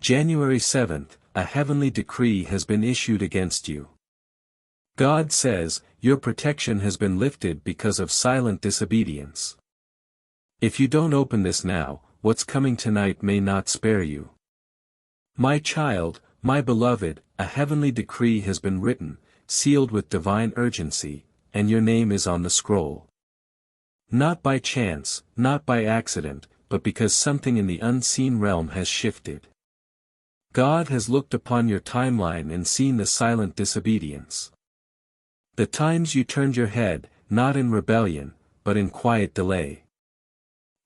January 7th, a heavenly decree has been issued against you. God says, your protection has been lifted because of silent disobedience. If you don't open this now, what's coming tonight may not spare you. My child, my beloved, a heavenly decree has been written, sealed with divine urgency, and your name is on the scroll. Not by chance, not by accident, but because something in the unseen realm has shifted. God has looked upon your timeline and seen the silent disobedience. The times you turned your head, not in rebellion, but in quiet delay.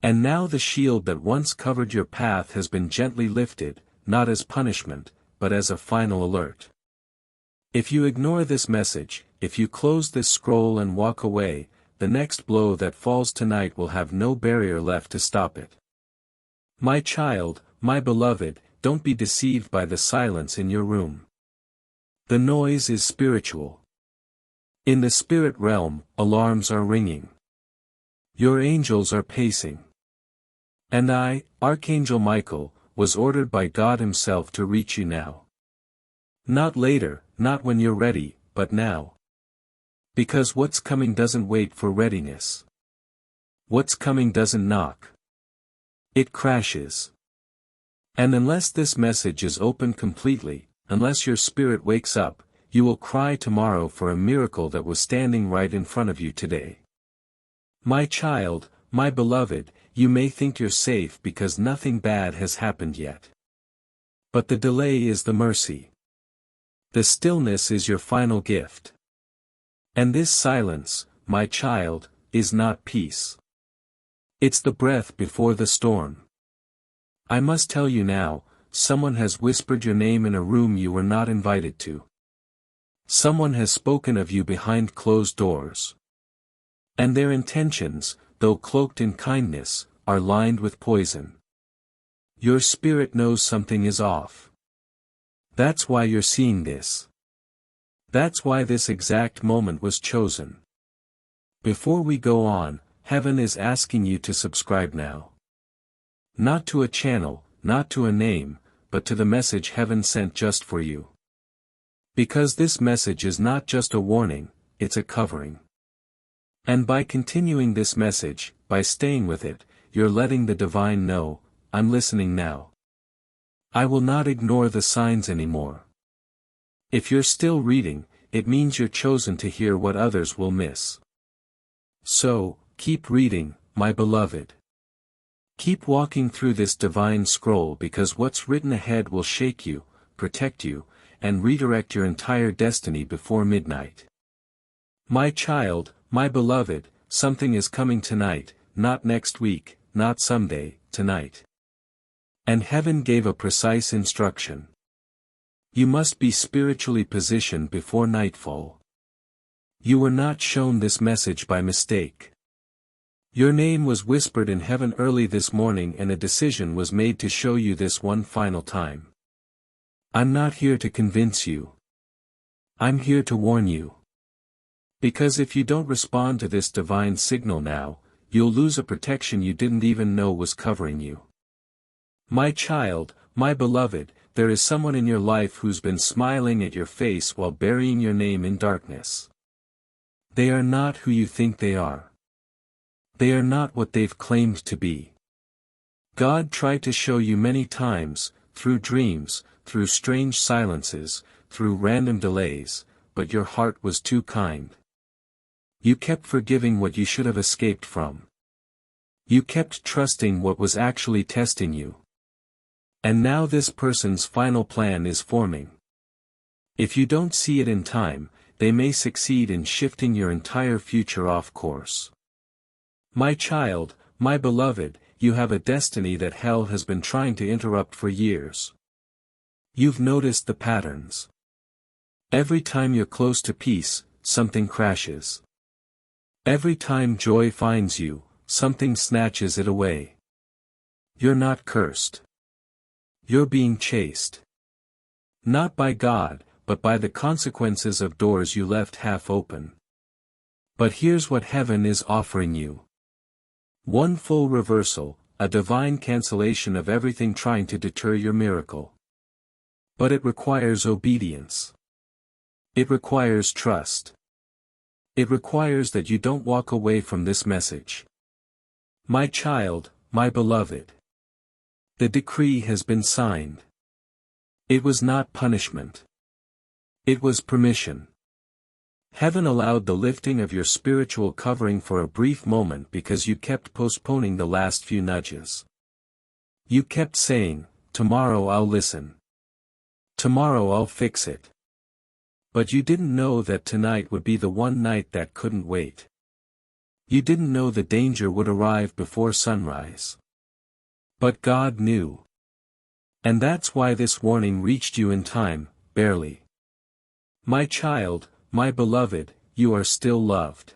And now the shield that once covered your path has been gently lifted, not as punishment, but as a final alert. If you ignore this message, if you close this scroll and walk away, the next blow that falls tonight will have no barrier left to stop it. My child, my beloved, don't be deceived by the silence in your room. The noise is spiritual. In the spirit realm, alarms are ringing. Your angels are pacing. And I, Archangel Michael, was ordered by God Himself to reach you now. Not later, not when you're ready, but now. Because what's coming doesn't wait for readiness. What's coming doesn't knock. It crashes. And unless this message is opened completely, unless your spirit wakes up, you will cry tomorrow for a miracle that was standing right in front of you today. My child, my beloved, you may think you're safe because nothing bad has happened yet. But the delay is the mercy. The stillness is your final gift. And this silence, my child, is not peace. It's the breath before the storm. I must tell you now, someone has whispered your name in a room you were not invited to. Someone has spoken of you behind closed doors. And their intentions, though cloaked in kindness, are lined with poison. Your spirit knows something is off. That's why you're seeing this. That's why this exact moment was chosen. Before we go on, heaven is asking you to subscribe now. Not to a channel, not to a name, but to the message heaven sent just for you. Because this message is not just a warning, it's a covering. And by continuing this message, by staying with it, you're letting the divine know, I'm listening now. I will not ignore the signs anymore. If you're still reading, it means you're chosen to hear what others will miss. So, keep reading, my beloved. Keep walking through this divine scroll because what's written ahead will shake you, protect you, and redirect your entire destiny before midnight. My child, my beloved, something is coming tonight, not next week, not someday, tonight. And heaven gave a precise instruction. You must be spiritually positioned before nightfall. You were not shown this message by mistake. Your name was whispered in heaven early this morning and a decision was made to show you this one final time. I'm not here to convince you. I'm here to warn you. Because if you don't respond to this divine signal now, you'll lose a protection you didn't even know was covering you. My child, my beloved, there is someone in your life who's been smiling at your face while burying your name in darkness. They are not who you think they are. They are not what they've claimed to be. God tried to show you many times, through dreams, through strange silences, through random delays, but your heart was too kind. You kept forgiving what you should have escaped from. You kept trusting what was actually testing you. And now this person's final plan is forming. If you don't see it in time, they may succeed in shifting your entire future off course. My child, my beloved, you have a destiny that hell has been trying to interrupt for years. You've noticed the patterns. Every time you're close to peace, something crashes. Every time joy finds you, something snatches it away. You're not cursed. You're being chased. Not by God, but by the consequences of doors you left half open. But here's what heaven is offering you. One full reversal, a divine cancellation of everything trying to deter your miracle. But it requires obedience. It requires trust. It requires that you don't walk away from this message. My child, my beloved. The decree has been signed. It was not punishment. It was permission. Heaven allowed the lifting of your spiritual covering for a brief moment because you kept postponing the last few nudges. You kept saying, "Tomorrow I'll listen. Tomorrow I'll fix it." But you didn't know that tonight would be the one night that couldn't wait. You didn't know the danger would arrive before sunrise. But God knew. And that's why this warning reached you in time, barely. My child, my beloved, you are still loved.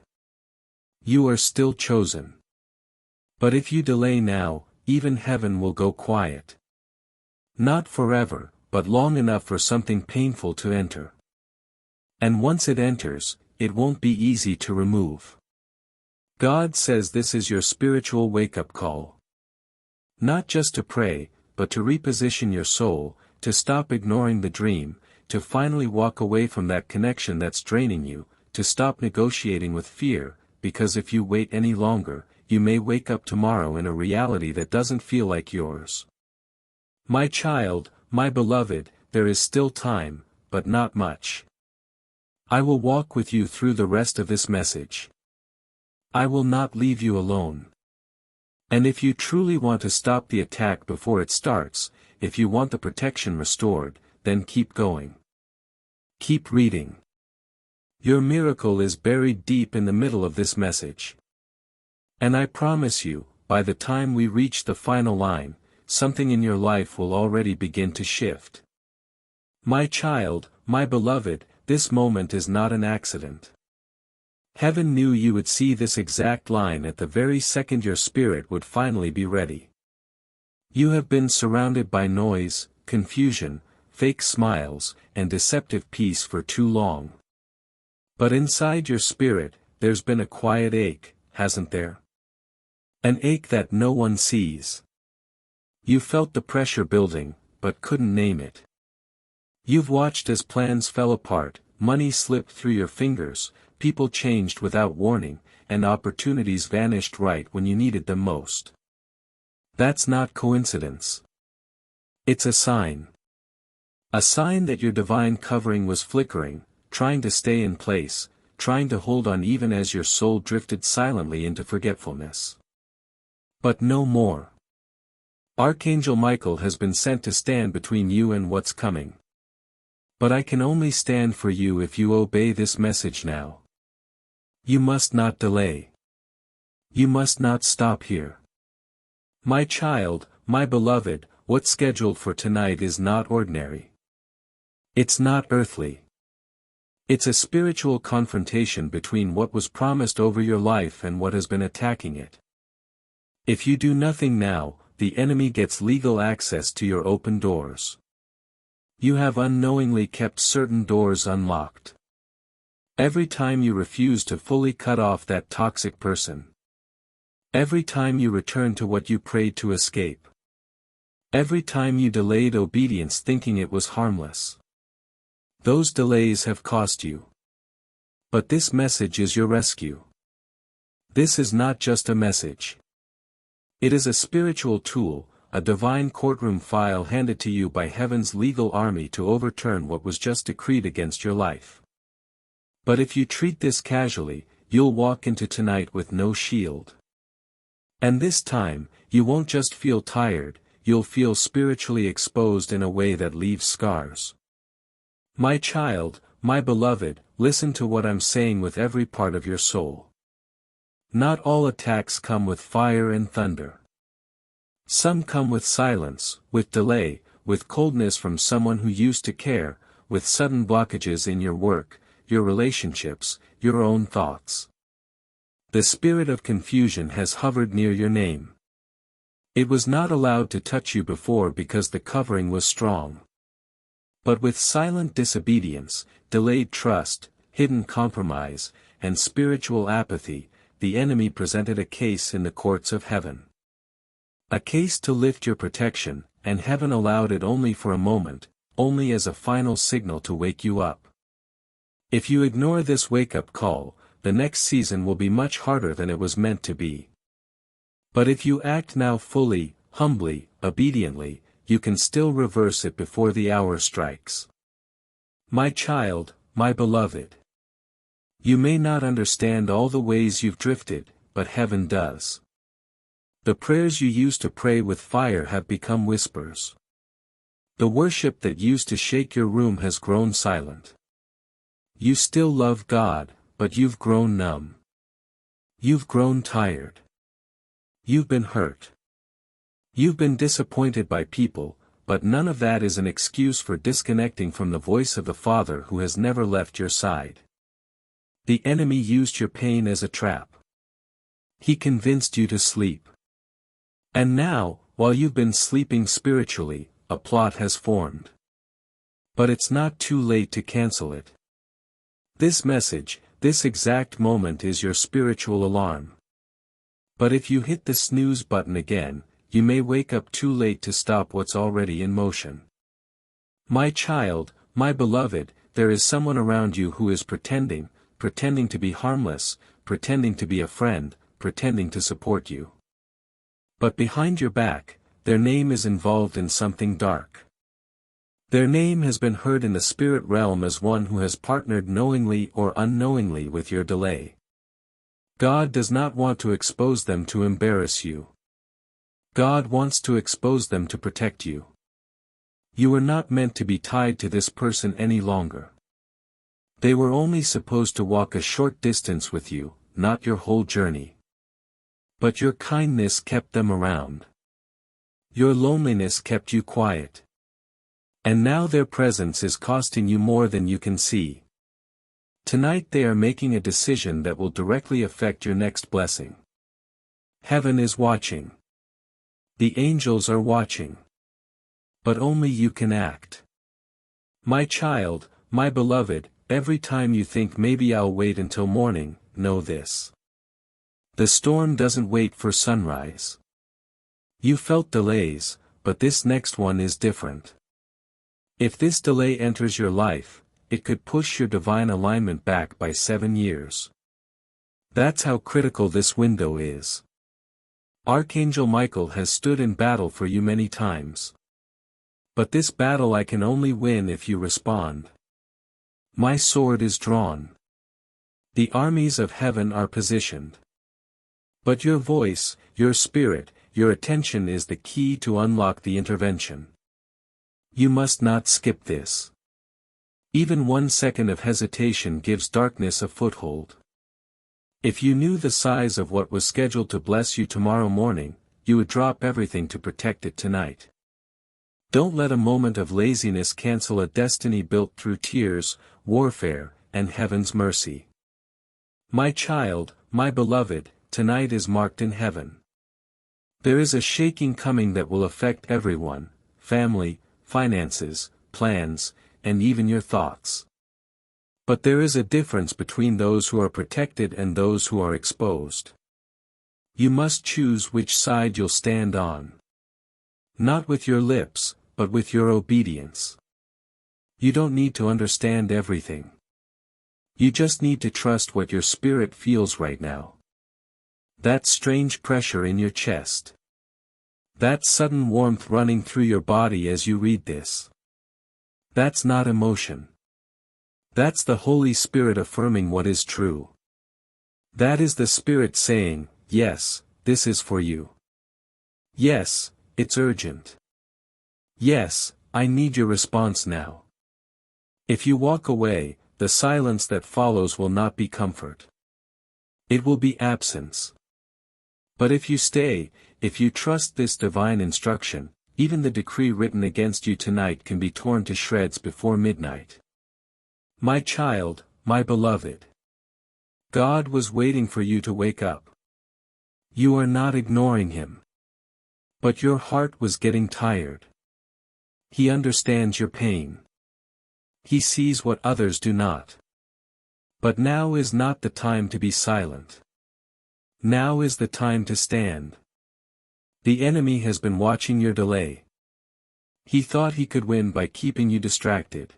You are still chosen. But if you delay now, even heaven will go quiet. Not forever, but long enough for something painful to enter. And once it enters, it won't be easy to remove. God says this is your spiritual wake-up call. Not just to pray, but to reposition your soul, to stop ignoring the dream, to finally walk away from that connection that's draining you, to stop negotiating with fear, because if you wait any longer, you may wake up tomorrow in a reality that doesn't feel like yours. My child, my beloved, there is still time, but not much. I will walk with you through the rest of this message. I will not leave you alone. And if you truly want to stop the attack before it starts, if you want the protection restored, then keep going. Keep reading. Your miracle is buried deep in the middle of this message. And I promise you, by the time we reach the final line, something in your life will already begin to shift. My child, my beloved, this moment is not an accident. Heaven knew you would see this exact line at the very second your spirit would finally be ready. You have been surrounded by noise, confusion, fake smiles, and deceptive peace for too long. But inside your spirit, there's been a quiet ache, hasn't there? An ache that no one sees. You felt the pressure building, but couldn't name it. You've watched as plans fell apart, money slipped through your fingers, people changed without warning, and opportunities vanished right when you needed them most. That's not coincidence. It's a sign. A sign that your divine covering was flickering, trying to stay in place, trying to hold on even as your soul drifted silently into forgetfulness. But no more. Archangel Michael has been sent to stand between you and what's coming. But I can only stand for you if you obey this message now. You must not delay. You must not stop here. My child, my beloved, what's scheduled for tonight is not ordinary. It's not earthly. It's a spiritual confrontation between what was promised over your life and what has been attacking it. If you do nothing now, the enemy gets legal access to your open doors. You have unknowingly kept certain doors unlocked. Every time you refuse to fully cut off that toxic person. Every time you return to what you prayed to escape. Every time you delayed obedience thinking it was harmless. Those delays have cost you. But this message is your rescue. This is not just a message. It is a spiritual tool, a divine courtroom file handed to you by heaven's legal army to overturn what was just decreed against your life. But if you treat this casually, you'll walk into tonight with no shield. And this time, you won't just feel tired, you'll feel spiritually exposed in a way that leaves scars. My child, my beloved, listen to what I'm saying with every part of your soul. Not all attacks come with fire and thunder. Some come with silence, with delay, with coldness from someone who used to care, with sudden blockages in your work, your relationships, your own thoughts. The spirit of confusion has hovered near your name. It was not allowed to touch you before because the covering was strong. But with silent disobedience, delayed trust, hidden compromise, and spiritual apathy, the enemy presented a case in the courts of heaven. A case to lift your protection, and heaven allowed it only for a moment, only as a final signal to wake you up. If you ignore this wake-up call, the next season will be much harder than it was meant to be. But if you act now fully, humbly, obediently, you can still reverse it before the hour strikes. My child, my beloved. You may not understand all the ways you've drifted, but heaven does. The prayers you used to pray with fire have become whispers. The worship that used to shake your room has grown silent. You still love God, but you've grown numb. You've grown tired. You've been hurt. You've been disappointed by people, but none of that is an excuse for disconnecting from the voice of the Father who has never left your side. The enemy used your pain as a trap. He convinced you to sleep. And now, while you've been sleeping spiritually, a plot has formed. But it's not too late to cancel it. This message, this exact moment is your spiritual alarm. But if you hit the snooze button again, you may wake up too late to stop what's already in motion. My child, my beloved, there is someone around you who is pretending to be harmless, pretending to be a friend, pretending to support you. But behind your back, their name is involved in something dark. Their name has been heard in the spirit realm as one who has partnered knowingly or unknowingly with your delay. God does not want to expose them to embarrass you. God wants to expose them to protect you. You are not meant to be tied to this person any longer. They were only supposed to walk a short distance with you, not your whole journey. But your kindness kept them around. Your loneliness kept you quiet. And now their presence is costing you more than you can see. Tonight they are making a decision that will directly affect your next blessing. Heaven is watching. The angels are watching. But only you can act. My child, my beloved, every time you think maybe I'll wait until morning, know this. The storm doesn't wait for sunrise. You felt delays, but this next one is different. If this delay enters your life, it could push your divine alignment back by 7 years. That's how critical this window is. Archangel Michael has stood in battle for you many times. But this battle I can only win if you respond. My sword is drawn. The armies of heaven are positioned. But your voice, your spirit, your attention is the key to unlock the intervention. You must not skip this. Even 1 second of hesitation gives darkness a foothold. If you knew the size of what was scheduled to bless you tomorrow morning, you would drop everything to protect it tonight. Don't let a moment of laziness cancel a destiny built through tears, warfare, and heaven's mercy. My child, my beloved, tonight is marked in heaven. There is a shaking coming that will affect everyone, family, finances, plans, and even your thoughts. But there is a difference between those who are protected and those who are exposed. You must choose which side you'll stand on. Not with your lips, but with your obedience. You don't need to understand everything. You just need to trust what your spirit feels right now. That strange pressure in your chest. That sudden warmth running through your body as you read this. That's not emotion. That's the Holy Spirit affirming what is true. That is the Spirit saying, yes, this is for you. Yes, it's urgent. Yes, I need your response now. If you walk away, the silence that follows will not be comfort. It will be absence. But if you stay, if you trust this divine instruction, even the decree written against you tonight can be torn to shreds before midnight. My child, my beloved. God was waiting for you to wake up. You are not ignoring Him. But your heart was getting tired. He understands your pain. He sees what others do not. But now is not the time to be silent. Now is the time to stand. The enemy has been watching your delay. He thought he could win by keeping you distracted.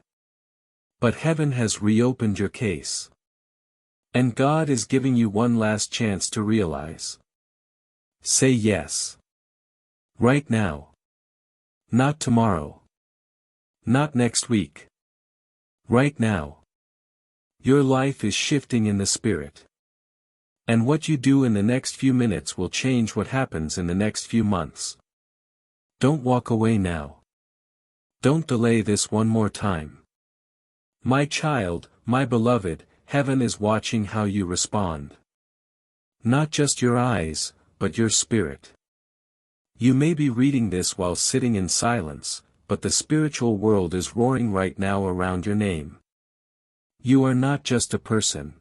But heaven has reopened your case. And God is giving you one last chance to realize. Say yes. Right now. Not tomorrow. Not next week. Right now. Your life is shifting in the spirit. And what you do in the next few minutes will change what happens in the next few months. Don't walk away now. Don't delay this one more time. My child, my beloved, heaven is watching how you respond. Not just your eyes, but your spirit. You may be reading this while sitting in silence, but the spiritual world is roaring right now around your name. You are not just a person.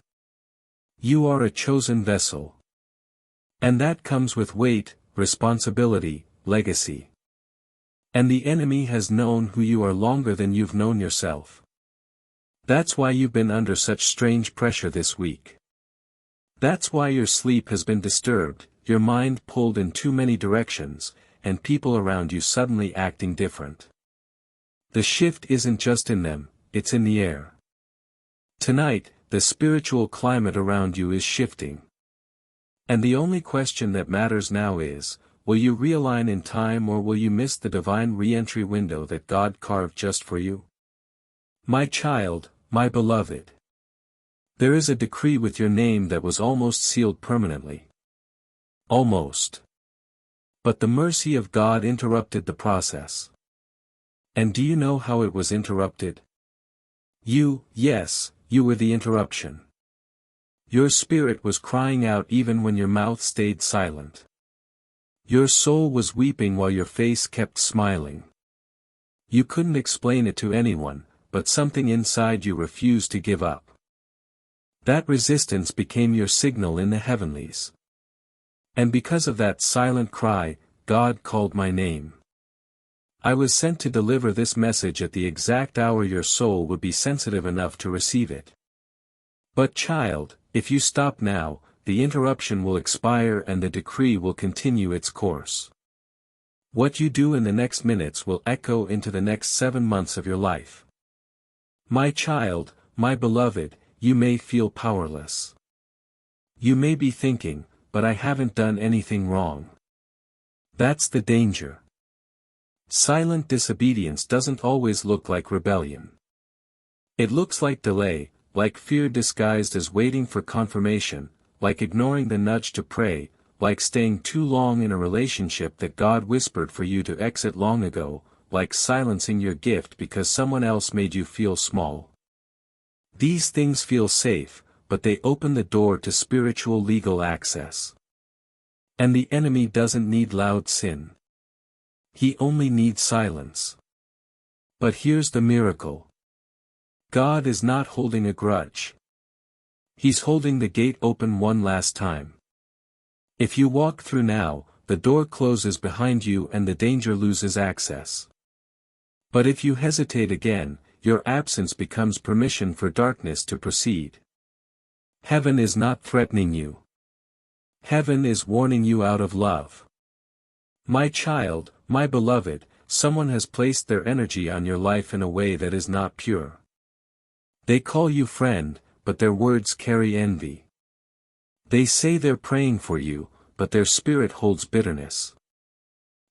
You are a chosen vessel. And that comes with weight, responsibility, legacy. And the enemy has known who you are longer than you've known yourself. That's why you've been under such strange pressure this week. That's why your sleep has been disturbed, your mind pulled in too many directions, and people around you suddenly acting different. The shift isn't just in them, it's in the air. Tonight, the spiritual climate around you is shifting. And the only question that matters now is, will you realign in time or will you miss the divine re-entry window that God carved just for you? My child, my beloved. There is a decree with your name that was almost sealed permanently. Almost. But the mercy of God interrupted the process. And do you know how it was interrupted? Yes, you were the interruption. Your spirit was crying out even when your mouth stayed silent. Your soul was weeping while your face kept smiling. You couldn't explain it to anyone, but something inside you refused to give up. That resistance became your signal in the heavenlies. And because of that silent cry, God called my name. I was sent to deliver this message at the exact hour your soul would be sensitive enough to receive it. But child, if you stop now, the interruption will expire and the decree will continue its course. What you do in the next minutes will echo into the next 7 months of your life. My child, my beloved, you may feel powerless. You may be thinking, but I haven't done anything wrong. That's the danger. Silent disobedience doesn't always look like rebellion. It looks like delay, like fear disguised as waiting for confirmation, like ignoring the nudge to pray, like staying too long in a relationship that God whispered for you to exit long ago, like silencing your gift because someone else made you feel small. These things feel safe, but they open the door to spiritual legal access. And the enemy doesn't need loud sin. He only needs silence. But here's the miracle. God is not holding a grudge. He's holding the gate open one last time. If you walk through now, the door closes behind you and the danger loses access. But if you hesitate again, your absence becomes permission for darkness to proceed. Heaven is not threatening you. Heaven is warning you out of love. My child, my beloved, someone has placed their energy on your life in a way that is not pure. They call you friend, but their words carry envy. They say they're praying for you, but their spirit holds bitterness.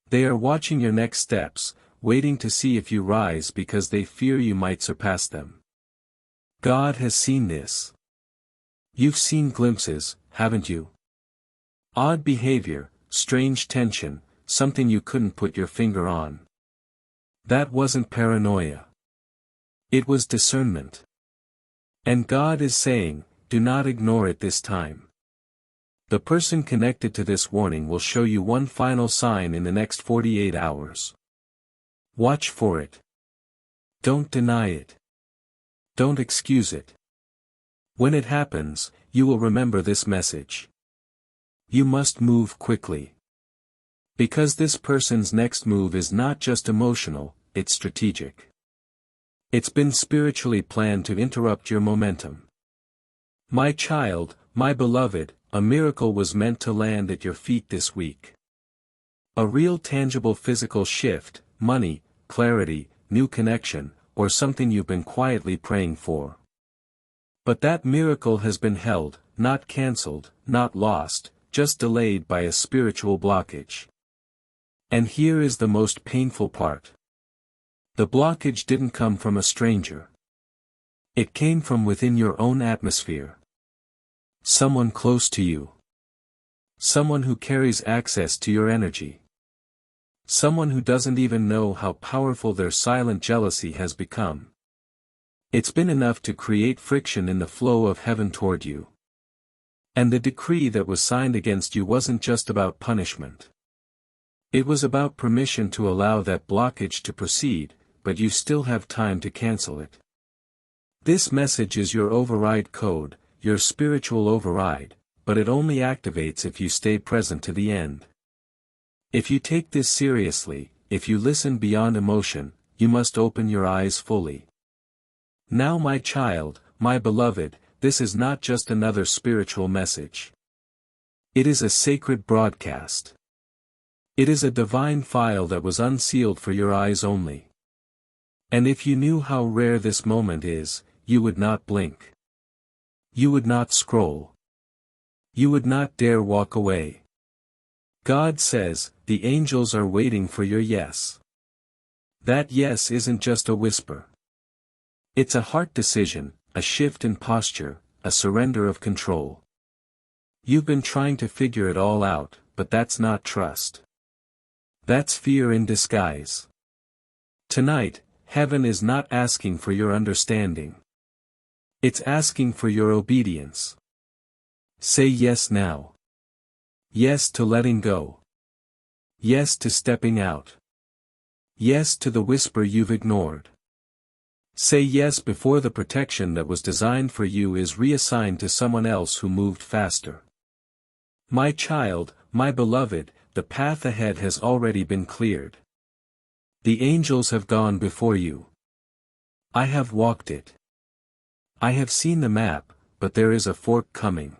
They are watching your next steps, waiting to see if you rise because they fear you might surpass them. God has seen this. You've seen glimpses, haven't you? Odd behavior, strange tension, something you couldn't put your finger on. That wasn't paranoia. It was discernment. And God is saying, do not ignore it this time. The person connected to this warning will show you one final sign in the next 48 hours. Watch for it. Don't deny it. Don't excuse it. When it happens, you will remember this message. You must move quickly. Because this person's next move is not just emotional, it's strategic. It's been spiritually planned to interrupt your momentum. My child, my beloved, a miracle was meant to land at your feet this week. A real tangible physical shift, money, clarity, new connection, or something you've been quietly praying for. But that miracle has been held, not cancelled, not lost, just delayed by a spiritual blockage. And here is the most painful part. The blockage didn't come from a stranger. It came from within your own atmosphere. Someone close to you. Someone who carries access to your energy. Someone who doesn't even know how powerful their silent jealousy has become. It's been enough to create friction in the flow of heaven toward you. And the decree that was signed against you wasn't just about punishment. It was about permission to allow that blockage to proceed, but you still have time to cancel it. This message is your override code, your spiritual override, but it only activates if you stay present to the end. If you take this seriously, if you listen beyond emotion, you must open your eyes fully. Now my child, my beloved, this is not just another spiritual message. It is a sacred broadcast. It is a divine file that was unsealed for your eyes only. And if you knew how rare this moment is, you would not blink. You would not scroll. You would not dare walk away. God says, the angels are waiting for your yes. That yes isn't just a whisper. It's a heart decision, a shift in posture, a surrender of control. You've been trying to figure it all out, but that's not trust. That's fear in disguise. Tonight, heaven is not asking for your understanding. It's asking for your obedience. Say yes now. Yes to letting go. Yes to stepping out. Yes to the whisper you've ignored. Say yes before the protection that was designed for you is reassigned to someone else who moved faster. My child, my beloved, the path ahead has already been cleared. The angels have gone before you. I have walked it. I have seen the map, but there is a fork coming.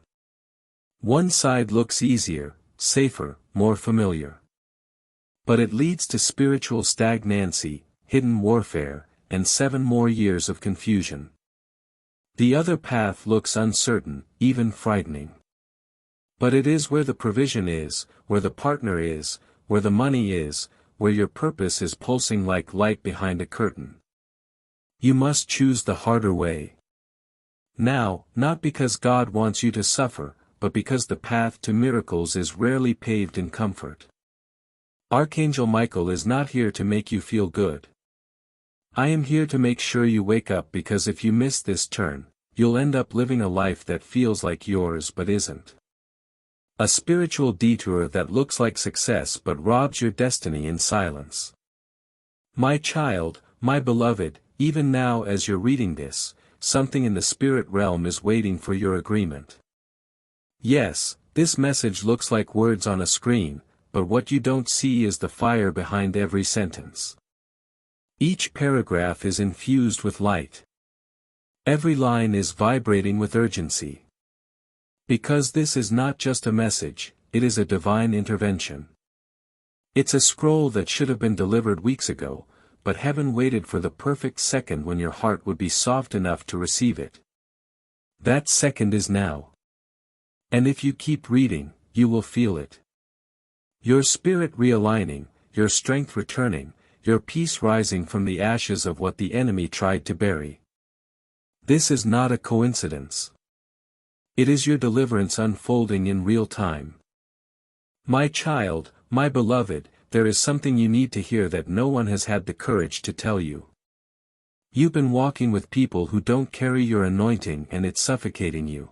One side looks easier, safer, more familiar. But it leads to spiritual stagnancy, hidden warfare, and 7 more years of confusion. The other path looks uncertain, even frightening. But it is where the provision is, where the partner is, where the money is, where your purpose is pulsing like light behind a curtain. You must choose the harder way. Now, not because God wants you to suffer, but because the path to miracles is rarely paved in comfort. Archangel Michael is not here to make you feel good. I am here to make sure you wake up, because if you miss this turn, you'll end up living a life that feels like yours but isn't. A spiritual detour that looks like success but robs your destiny in silence. My child, my beloved, even now as you're reading this, something in the spirit realm is waiting for your agreement. Yes, this message looks like words on a screen, but what you don't see is the fire behind every sentence. Each paragraph is infused with light. Every line is vibrating with urgency. Because this is not just a message, it is a divine intervention. It's a scroll that should have been delivered weeks ago, but heaven waited for the perfect second when your heart would be soft enough to receive it. That second is now. And if you keep reading, you will feel it. Your spirit realigning, your strength returning, your peace rising from the ashes of what the enemy tried to bury. This is not a coincidence. It is your deliverance unfolding in real time. My child, my beloved, there is something you need to hear that no one has had the courage to tell you. You've been walking with people who don't carry your anointing, and it's suffocating you.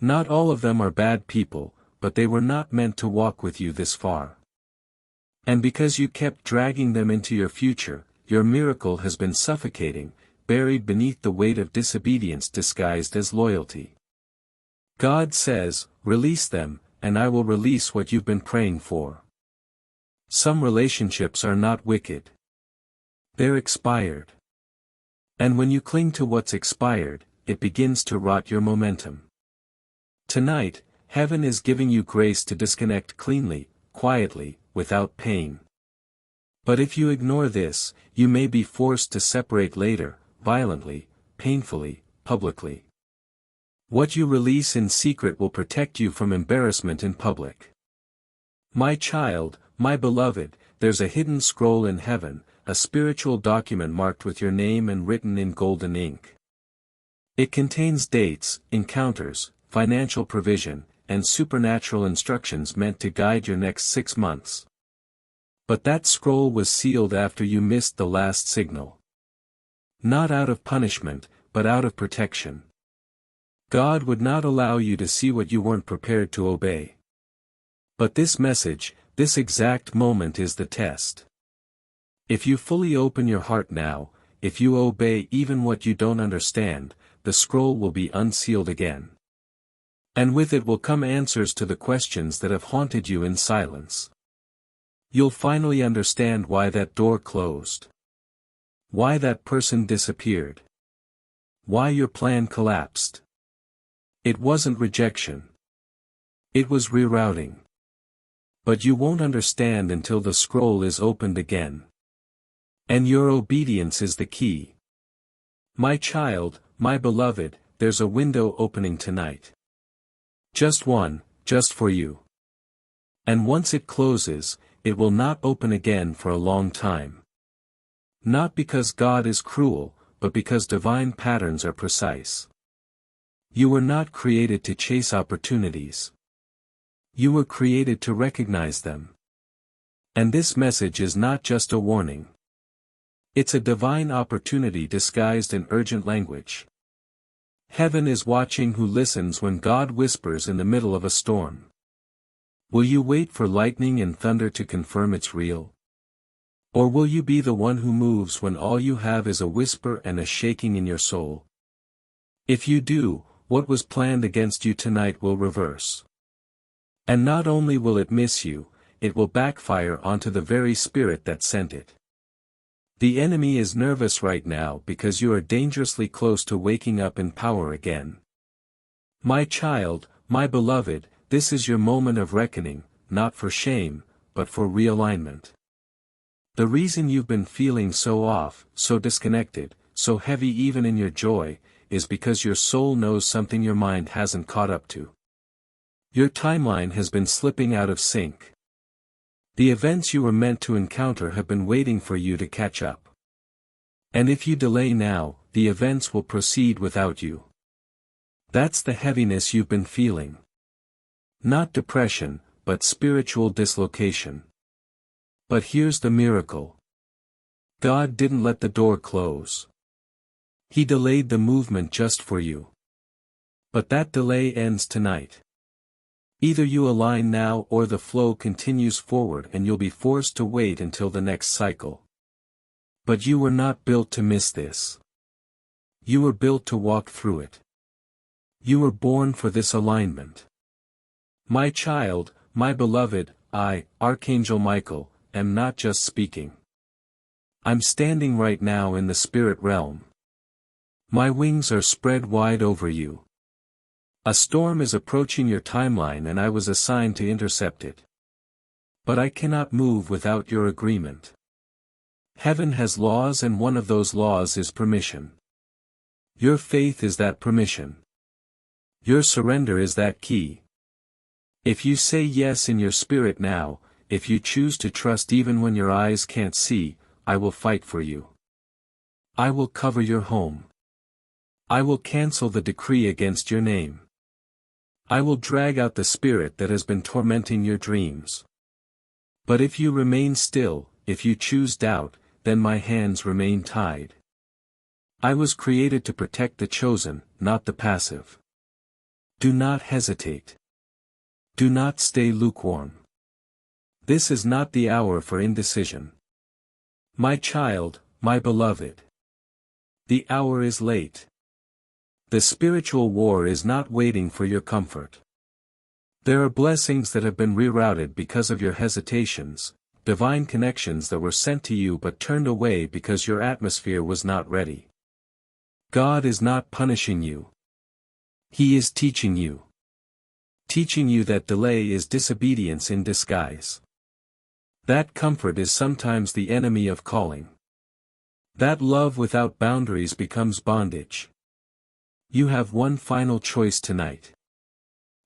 Not all of them are bad people, but they were not meant to walk with you this far. And because you kept dragging them into your future, your miracle has been suffocating, buried beneath the weight of disobedience disguised as loyalty. God says, release them, and I will release what you've been praying for. Some relationships are not wicked. They're expired. And when you cling to what's expired, it begins to rot your momentum. Tonight, heaven is giving you grace to disconnect cleanly, quietly, without pain. But if you ignore this, you may be forced to separate later, violently, painfully, publicly. What you release in secret will protect you from embarrassment in public. My child, my beloved, there's a hidden scroll in heaven, a spiritual document marked with your name and written in golden ink. It contains dates, encounters, financial provision, and supernatural instructions meant to guide your next 6 months. But that scroll was sealed after you missed the last signal. Not out of punishment, but out of protection. God would not allow you to see what you weren't prepared to obey. But this message, this exact moment is the test. If you fully open your heart now, if you obey even what you don't understand, the scroll will be unsealed again. And with it will come answers to the questions that have haunted you in silence. You'll finally understand why that door closed. Why that person disappeared. Why your plan collapsed. It wasn't rejection. It was rerouting. But you won't understand until the scroll is opened again. And your obedience is the key. My child, my beloved, there's a window opening tonight. Just one, just for you. And once it closes, it will not open again for a long time. Not because God is cruel, but because divine patterns are precise. You were not created to chase opportunities. You were created to recognize them. And this message is not just a warning. It's a divine opportunity disguised in urgent language. Heaven is watching who listens when God whispers in the middle of a storm. Will you wait for lightning and thunder to confirm it's real? Or will you be the one who moves when all you have is a whisper and a shaking in your soul? If you do, what was planned against you tonight will reverse. And not only will it miss you, it will backfire onto the very spirit that sent it. The enemy is nervous right now because you are dangerously close to waking up in power again. My child, my beloved, this is your moment of reckoning, not for shame, but for realignment. The reason you've been feeling so off, so disconnected, so heavy even in your joy, is because your soul knows something your mind hasn't caught up to. Your timeline has been slipping out of sync. The events you were meant to encounter have been waiting for you to catch up. And if you delay now, the events will proceed without you. That's the heaviness you've been feeling. Not depression, but spiritual dislocation. But here's the miracle. God didn't let the door close. He delayed the movement just for you. But that delay ends tonight. Either you align now or the flow continues forward and you'll be forced to wait until the next cycle. But you were not built to miss this. You were built to walk through it. You were born for this alignment. My child, my beloved, I, Archangel Michael, am not just speaking. I'm standing right now in the spirit realm. My wings are spread wide over you. A storm is approaching your timeline and I was assigned to intercept it. But I cannot move without your agreement. Heaven has laws and one of those laws is permission. Your faith is that permission. Your surrender is that key. If you say yes in your spirit now, if you choose to trust even when your eyes can't see, I will fight for you. I will cover your home. I will cancel the decree against your name. I will drag out the spirit that has been tormenting your dreams. But if you remain still, if you choose doubt, then my hands remain tied. I was created to protect the chosen, not the passive. Do not hesitate. Do not stay lukewarm. This is not the hour for indecision. My child, my beloved. The hour is late. The spiritual war is not waiting for your comfort. There are blessings that have been rerouted because of your hesitations, divine connections that were sent to you but turned away because your atmosphere was not ready. God is not punishing you. He is teaching you. Teaching you that delay is disobedience in disguise. That comfort is sometimes the enemy of calling. That love without boundaries becomes bondage. You have one final choice tonight.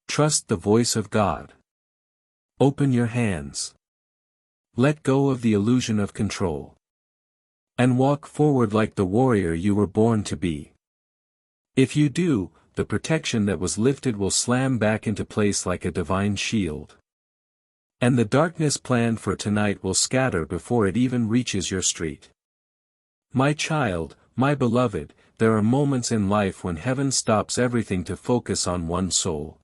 Trust the voice of God. Open your hands. Let go of the illusion of control. And walk forward like the warrior you were born to be. If you do, the protection that was lifted will slam back into place like a divine shield. And the darkness planned for tonight will scatter before it even reaches your street. My child, my beloved, there are moments in life when heaven stops everything to focus on one soul.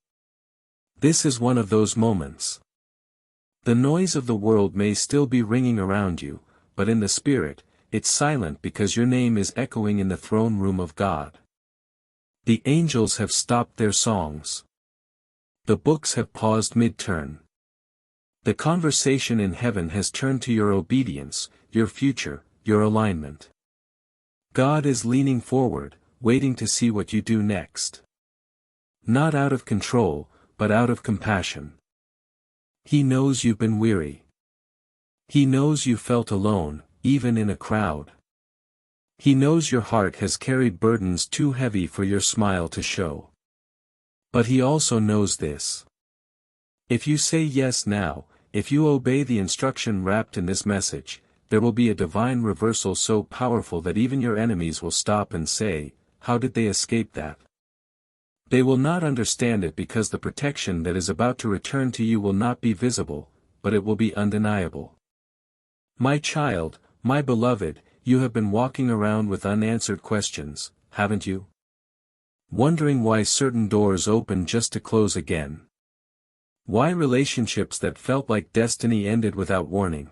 This is one of those moments. The noise of the world may still be ringing around you, but in the spirit, it's silent because your name is echoing in the throne room of God. The angels have stopped their songs. The books have paused mid-turn. The conversation in heaven has turned to your obedience, your future, your alignment. God is leaning forward, waiting to see what you do next. Not out of control, but out of compassion. He knows you've been weary. He knows you felt alone, even in a crowd. He knows your heart has carried burdens too heavy for your smile to show. But he also knows this. If you say yes now, if you obey the instruction wrapped in this message, there will be a divine reversal so powerful that even your enemies will stop and say, "How did they escape that?" They will not understand it because the protection that is about to return to you will not be visible, but it will be undeniable. My child, my beloved, you have been walking around with unanswered questions, haven't you? Wondering why certain doors open just to close again. Why relationships that felt like destiny ended without warning.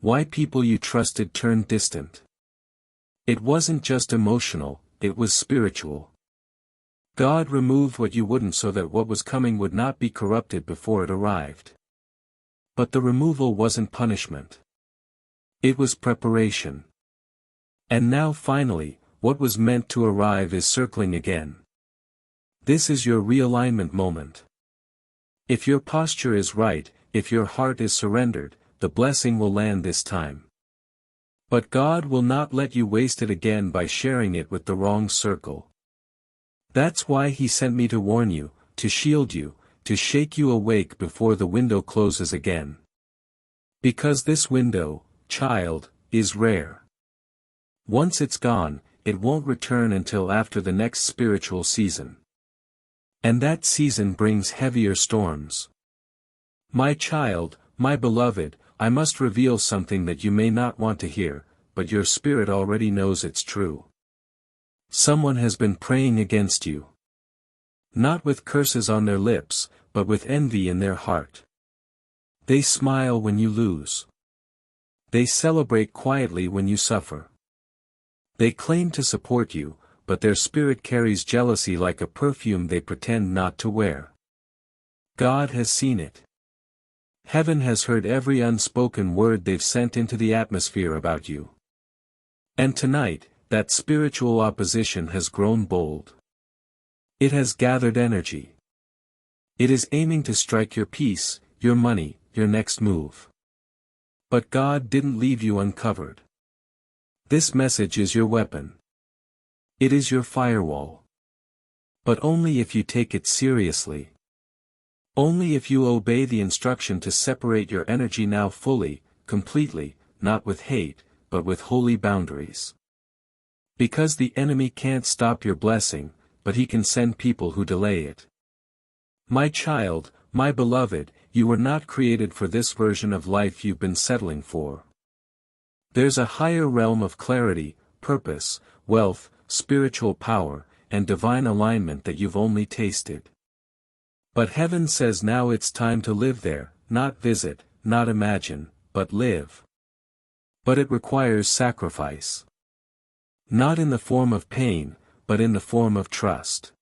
Why people you trusted turned distant. It wasn't just emotional, it was spiritual. God removed what you wouldn't so that what was coming would not be corrupted before it arrived. But the removal wasn't punishment. It was preparation. And now finally, what was meant to arrive is circling again. This is your realignment moment. If your posture is right, if your heart is surrendered, the blessing will land this time. But God will not let you waste it again by sharing it with the wrong circle. That's why He sent me to warn you, to shield you, to shake you awake before the window closes again. Because this window, child, is rare. Once it's gone, it won't return until after the next spiritual season. And that season brings heavier storms. My child, my beloved, I must reveal something that you may not want to hear, but your spirit already knows it's true. Someone has been praying against you. Not with curses on their lips, but with envy in their heart. They smile when you lose. They celebrate quietly when you suffer. They claim to support you, but their spirit carries jealousy like a perfume they pretend not to wear. God has seen it. Heaven has heard every unspoken word they've sent into the atmosphere about you. And tonight, that spiritual opposition has grown bold. It has gathered energy. It is aiming to strike your peace, your money, your next move. But God didn't leave you uncovered. This message is your weapon. It is your firewall. But only if you take it seriously. Only if you obey the instruction to separate your energy now fully, completely, not with hate, but with holy boundaries. Because the enemy can't stop your blessing, but he can send people who delay it. My child, my beloved, you were not created for this version of life you've been settling for. There's a higher realm of clarity, purpose, wealth, spiritual power, and divine alignment that you've only tasted. But heaven says now it's time to live there, not visit, not imagine, but live. But it requires sacrifice. Not in the form of pain, but in the form of trust.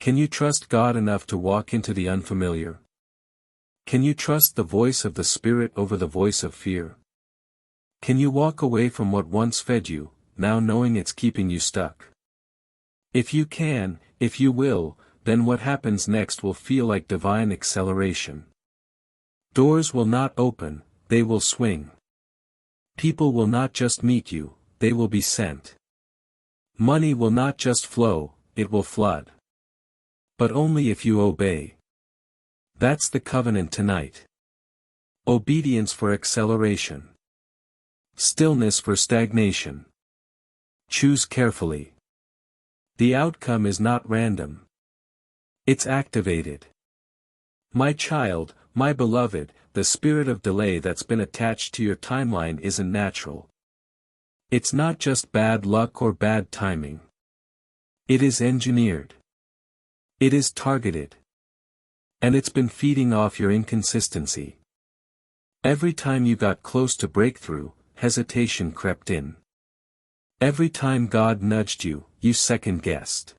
Can you trust God enough to walk into the unfamiliar? Can you trust the voice of the Spirit over the voice of fear? Can you walk away from what once fed you, now knowing it's keeping you stuck? If you can, if you will, then what happens next will feel like divine acceleration. Doors will not open, they will swing. People will not just meet you, they will be sent. Money will not just flow, it will flood. But only if you obey. That's the covenant tonight. Obedience for acceleration. Stillness for stagnation. Choose carefully. The outcome is not random. It's activated. My child, my beloved, the spirit of delay that's been attached to your timeline isn't natural. It's not just bad luck or bad timing. It is engineered. It is targeted. And it's been feeding off your inconsistency. Every time you got close to breakthrough, hesitation crept in. Every time God nudged you, you second-guessed.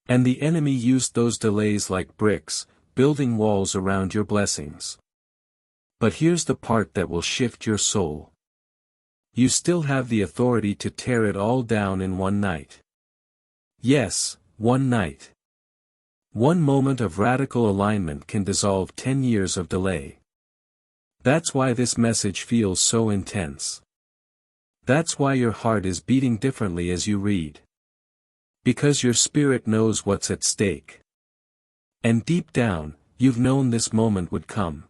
And the enemy used those delays like bricks, building walls around your blessings. But here's the part that will shift your soul. You still have the authority to tear it all down in one night. Yes, one night. One moment of radical alignment can dissolve 10 years of delay. That's why this message feels so intense. That's why your heart is beating differently as you read. Because your spirit knows what's at stake. And deep down, you've known this moment would come.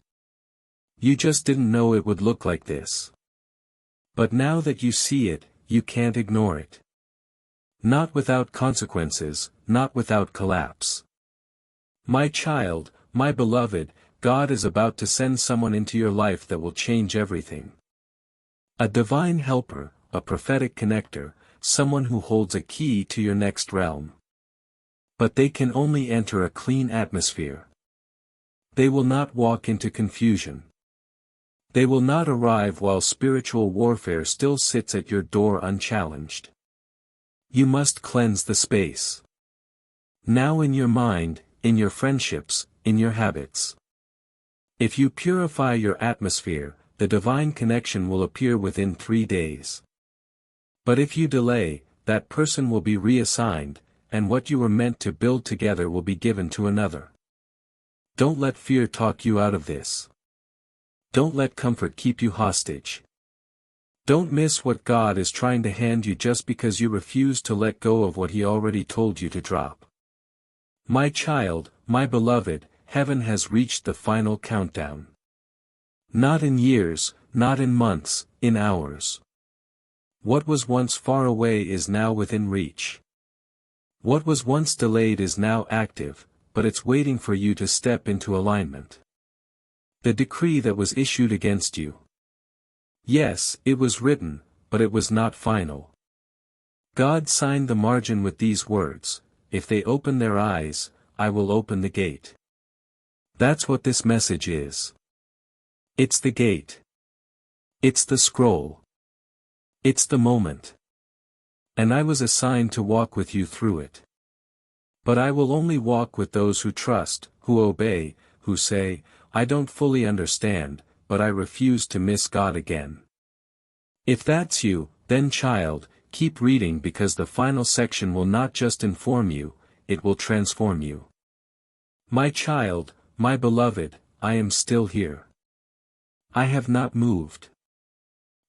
You just didn't know it would look like this. But now that you see it, you can't ignore it. Not without consequences, not without collapse. My child, my beloved, God is about to send someone into your life that will change everything. A divine helper, a prophetic connector, someone who holds a key to your next realm. But they can only enter a clean atmosphere. They will not walk into confusion. They will not arrive while spiritual warfare still sits at your door unchallenged. You must cleanse the space. Now in your mind, in your friendships, in your habits. If you purify your atmosphere, the divine connection will appear within 3 days. But if you delay, that person will be reassigned, and what you were meant to build together will be given to another. Don't let fear talk you out of this. Don't let comfort keep you hostage. Don't miss what God is trying to hand you just because you refuse to let go of what He already told you to drop. My child, my beloved, heaven has reached the final countdown. Not in years, not in months, in hours. What was once far away is now within reach. What was once delayed is now active, but it's waiting for you to step into alignment. The decree that was issued against you. Yes, it was written, but it was not final. God signed the margin with these words, "If they open their eyes, I will open the gate." That's what this message is. It's the gate. It's the scroll. It's the moment. And I was assigned to walk with you through it. But I will only walk with those who trust, who obey, who say, "I don't fully understand, but I refuse to miss God again." If that's you, then child, keep reading because the final section will not just inform you, it will transform you. My child, my beloved, I am still here. I have not moved.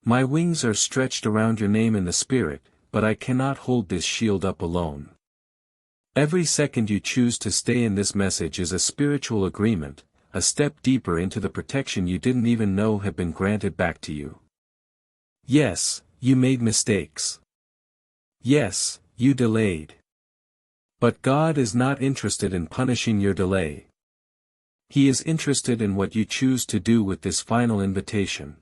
My wings are stretched around your name in the spirit, but I cannot hold this shield up alone. Every second you choose to stay in this message is a spiritual agreement, a step deeper into the protection you didn't even know had been granted back to you. Yes, you made mistakes. Yes, you delayed. But God is not interested in punishing your delay. He is interested in what you choose to do with this final invitation.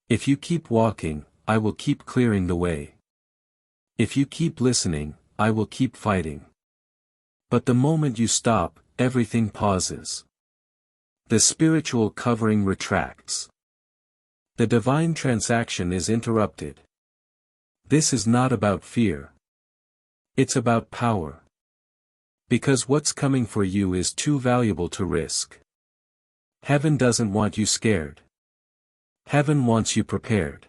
If you keep walking, I will keep clearing the way. If you keep listening, I will keep fighting. But the moment you stop, everything pauses. The spiritual covering retracts. The divine transaction is interrupted. This is not about fear. It's about power. Because what's coming for you is too valuable to risk. Heaven doesn't want you scared. Heaven wants you prepared.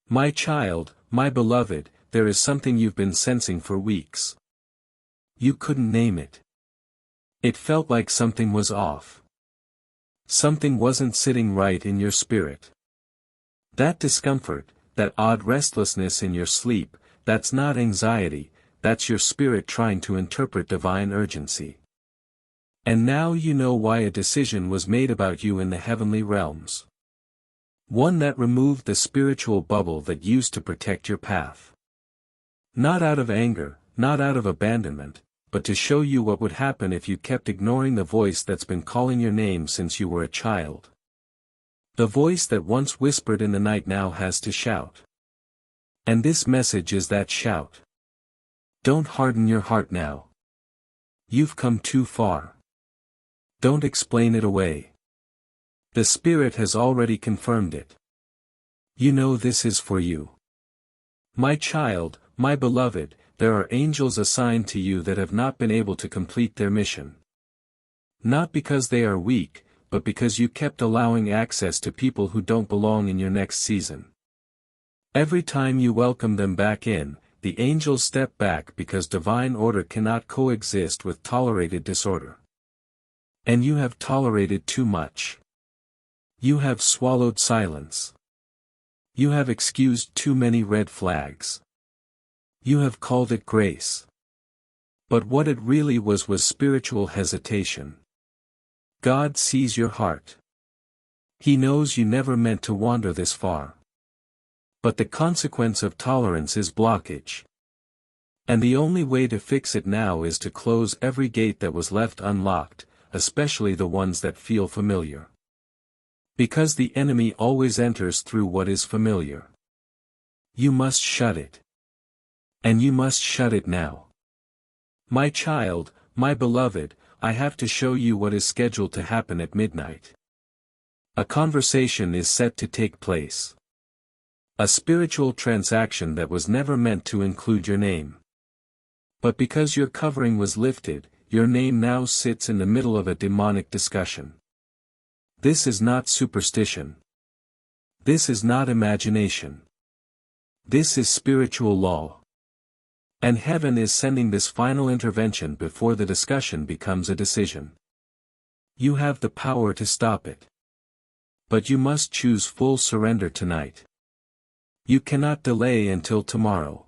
My child, my beloved, there is something you've been sensing for weeks. You couldn't name it. It felt like something was off. Something wasn't sitting right in your spirit. That discomfort, that odd restlessness in your sleep, that's not anxiety, that's your spirit trying to interpret divine urgency. And now you know why a decision was made about you in the heavenly realms. One that removed the spiritual bubble that used to protect your path. Not out of anger, not out of abandonment, but to show you what would happen if you kept ignoring the voice that's been calling your name since you were a child. The voice that once whispered in the night now has to shout. And this message is that shout. Don't harden your heart now. You've come too far. Don't explain it away. The Spirit has already confirmed it. You know this is for you. My child, my beloved, there are angels assigned to you that have not been able to complete their mission. Not because they are weak, but because you kept allowing access to people who don't belong in your next season. Every time you welcome them back in, the angels step back because divine order cannot coexist with tolerated disorder. And you have tolerated too much. You have swallowed silence. You have excused too many red flags. You have called it grace. But what it really was spiritual hesitation. God sees your heart. He knows you never meant to wander this far. But the consequence of tolerance is blockage. And the only way to fix it now is to close every gate that was left unlocked, especially the ones that feel familiar. Because the enemy always enters through what is familiar. You must shut it. And you must shut it now. My child, my beloved, I have to show you what is scheduled to happen at midnight. A conversation is set to take place. A spiritual transaction that was never meant to include your name. But because your covering was lifted, your name now sits in the middle of a demonic discussion. This is not superstition. This is not imagination. This is spiritual law. And heaven is sending this final intervention before the discussion becomes a decision. You have the power to stop it. But you must choose full surrender tonight. You cannot delay until tomorrow.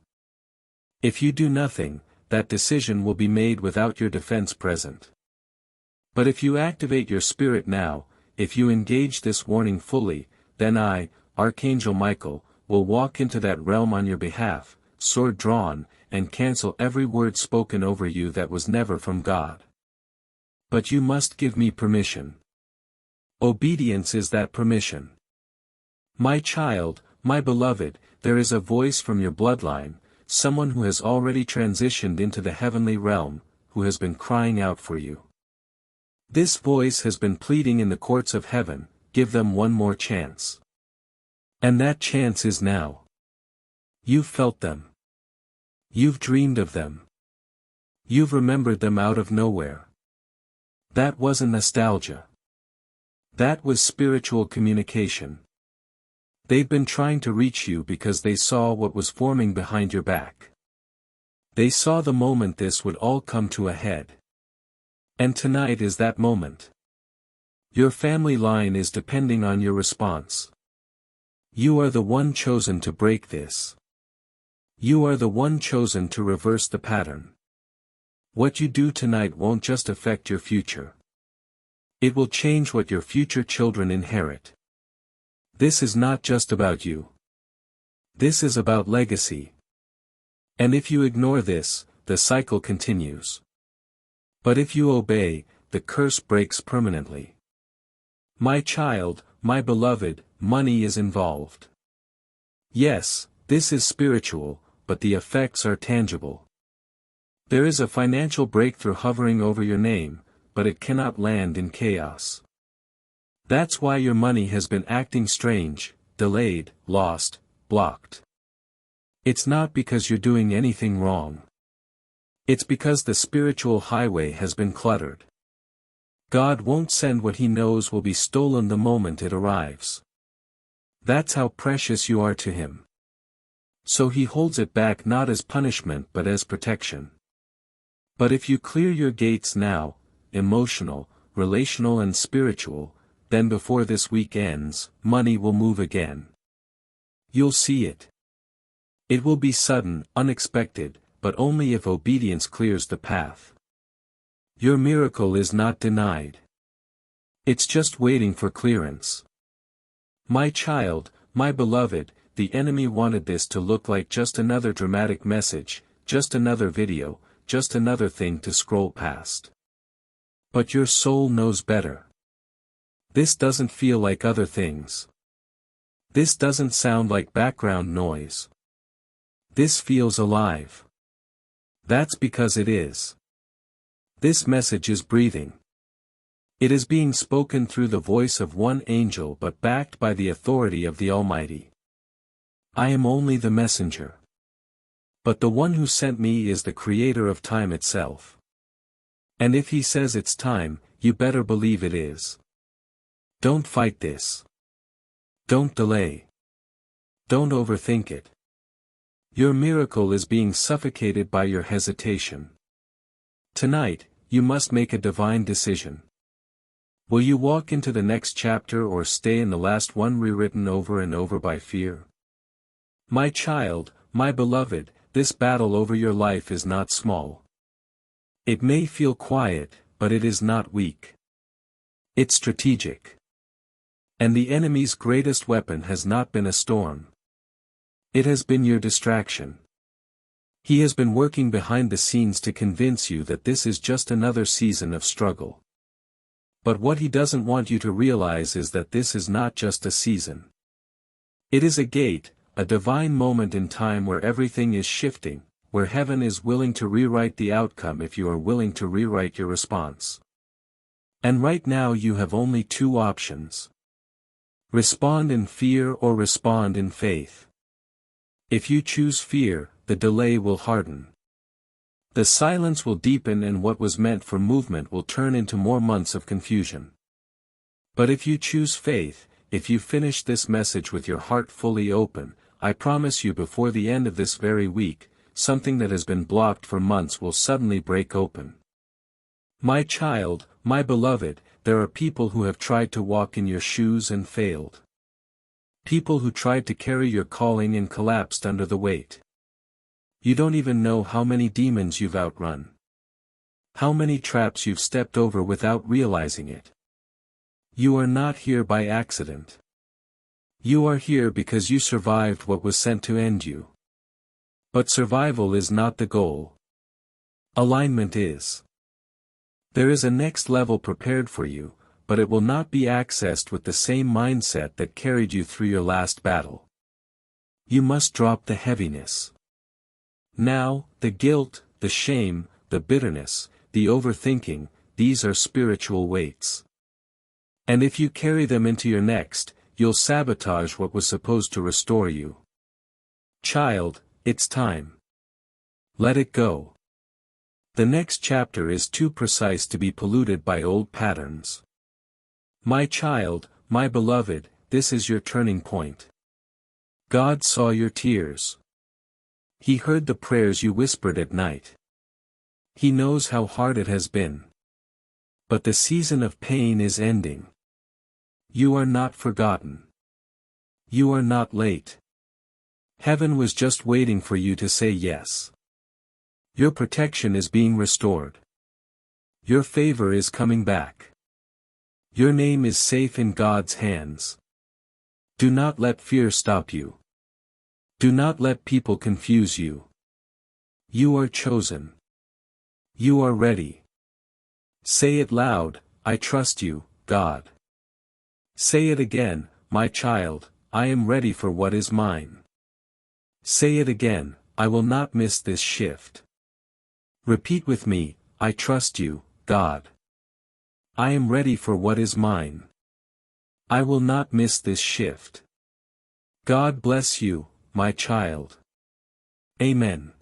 If you do nothing, that decision will be made without your defense present. But if you activate your spirit now, if you engage this warning fully, then I, Archangel Michael, will walk into that realm on your behalf, sword drawn, and cancel every word spoken over you that was never from God. But you must give me permission. Obedience is that permission. My child, my beloved, there is a voice from your bloodline, someone who has already transitioned into the heavenly realm, who has been crying out for you. This voice has been pleading in the courts of heaven, give them one more chance. And that chance is now. You've felt them. You've dreamed of them. You've remembered them out of nowhere. That wasn't nostalgia. That was spiritual communication. They've been trying to reach you because they saw what was forming behind your back. They saw the moment this would all come to a head. And tonight is that moment. Your family line is depending on your response. You are the one chosen to break this. You are the one chosen to reverse the pattern. What you do tonight won't just affect your future. It will change what your future children inherit. This is not just about you. This is about legacy. And if you ignore this, the cycle continues. But if you obey, the curse breaks permanently. My child, my beloved, money is involved. Yes, this is spiritual, but the effects are tangible. There is a financial breakthrough hovering over your name, but it cannot land in chaos. That's why your money has been acting strange, delayed, lost, blocked. It's not because you're doing anything wrong. It's because the spiritual highway has been cluttered. God won't send what he knows will be stolen the moment it arrives. That's how precious you are to him. So he holds it back not as punishment but as protection. But if you clear your gates now, emotional, relational and spiritual, then before this week ends, money will move again. You'll see it. It will be sudden, unexpected, but only if obedience clears the path. Your miracle is not denied. It's just waiting for clearance. My child, my beloved, the enemy wanted this to look like just another dramatic message, just another video, just another thing to scroll past. But your soul knows better. This doesn't feel like other things. This doesn't sound like background noise. This feels alive. That's because it is. This message is breathing. It is being spoken through the voice of one angel but backed by the authority of the Almighty. I am only the messenger. But the one who sent me is the creator of time itself. And if he says it's time, you better believe it is. Don't fight this. Don't delay. Don't overthink it. Your miracle is being suffocated by your hesitation. Tonight, you must make a divine decision. Will you walk into the next chapter or stay in the last one rewritten over and over by fear? My child, my beloved, this battle over your life is not small. It may feel quiet, but it is not weak. It's strategic. And the enemy's greatest weapon has not been a storm. It has been your distraction. He has been working behind the scenes to convince you that this is just another season of struggle. But what he doesn't want you to realize is that this is not just a season. It is a gate, a divine moment in time where everything is shifting, where heaven is willing to rewrite the outcome if you are willing to rewrite your response. And right now you have only two options. Respond in fear or respond in faith. If you choose fear, the delay will harden. The silence will deepen and what was meant for movement will turn into more months of confusion. But if you choose faith, if you finish this message with your heart fully open, I promise you before the end of this very week, something that has been blocked for months will suddenly break open. My child, my beloved, there are people who have tried to walk in your shoes and failed. People who tried to carry your calling and collapsed under the weight. You don't even know how many demons you've outrun. How many traps you've stepped over without realizing it. You are not here by accident. You are here because you survived what was sent to end you. But survival is not the goal. Alignment is. There is a next level prepared for you, but it will not be accessed with the same mindset that carried you through your last battle. You must drop the heaviness. Now, the guilt, the shame, the bitterness, the overthinking, these are spiritual weights. And if you carry them into your next, you'll sabotage what was supposed to restore you. Child, it's time. Let it go. The next chapter is too precise to be polluted by old patterns. My child, my beloved, this is your turning point. God saw your tears. He heard the prayers you whispered at night. He knows how hard it has been. But the season of pain is ending. You are not forgotten. You are not late. Heaven was just waiting for you to say yes. Your protection is being restored. Your favor is coming back. Your name is safe in God's hands. Do not let fear stop you. Do not let people confuse you. You are chosen. You are ready. Say it loud, I trust you, God. Say it again, my child, I am ready for what is mine. Say it again, I will not miss this shift. Repeat with me, I trust you, God. I am ready for what is mine. I will not miss this shift. God bless you, my child. Amen.